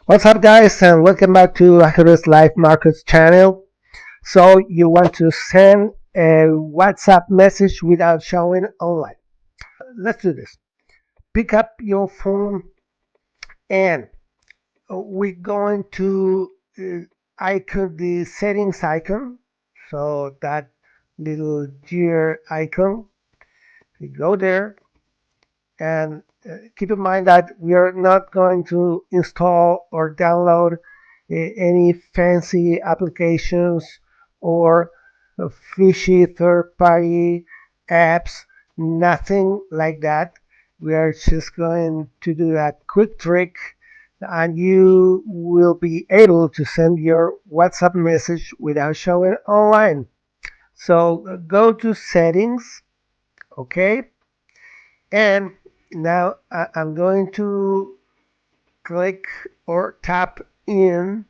What's up, guys, and welcome back to Ajedrez Live Markets channel. So you want to send a WhatsApp message without showing online? Let's do this. Pick up your phone, and we're going to icon the settings icon. So that little gear icon. You go there, and keep in mind that we are not going to install or download any fancy applications or fishy third-party apps, nothing like that. We are just going to do a quick trick, and you will be able to send your WhatsApp message without showing online. So go to settings, okay? And now I'm going to click or tap in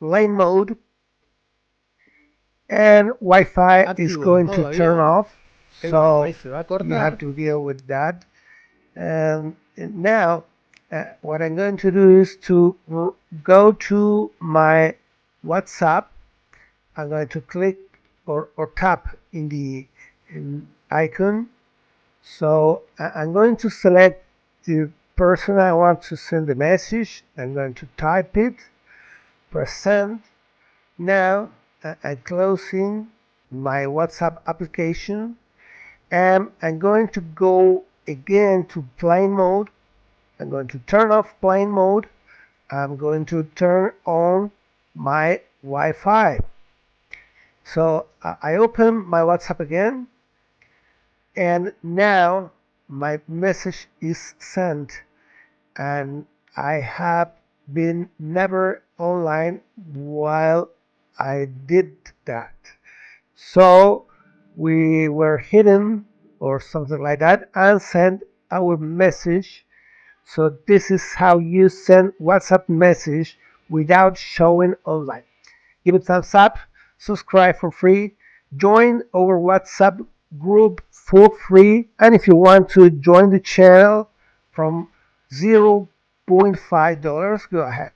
lane mode, and Wi-Fi is going to turn off, so you have to deal with that. And now what I'm going to do is to go to my WhatsApp. I'm going to click or tap in the icon. So I'm going to select the person I want to send the message. I'm going to type it, press send. Now I'm closing my WhatsApp application, and I'm going to go again to plane mode. I'm going to turn off plane mode. I'm going to turn on my Wi-Fi. So I open my WhatsApp again, and now my message is sent, and I have been never online while I did that. So we were hidden or something like that and sent our message. So this is how you send WhatsApp message without showing online. Give it a thumbs up, subscribe for free, join our WhatsApp group for free, and if you want to join the channel from $0.5, go ahead.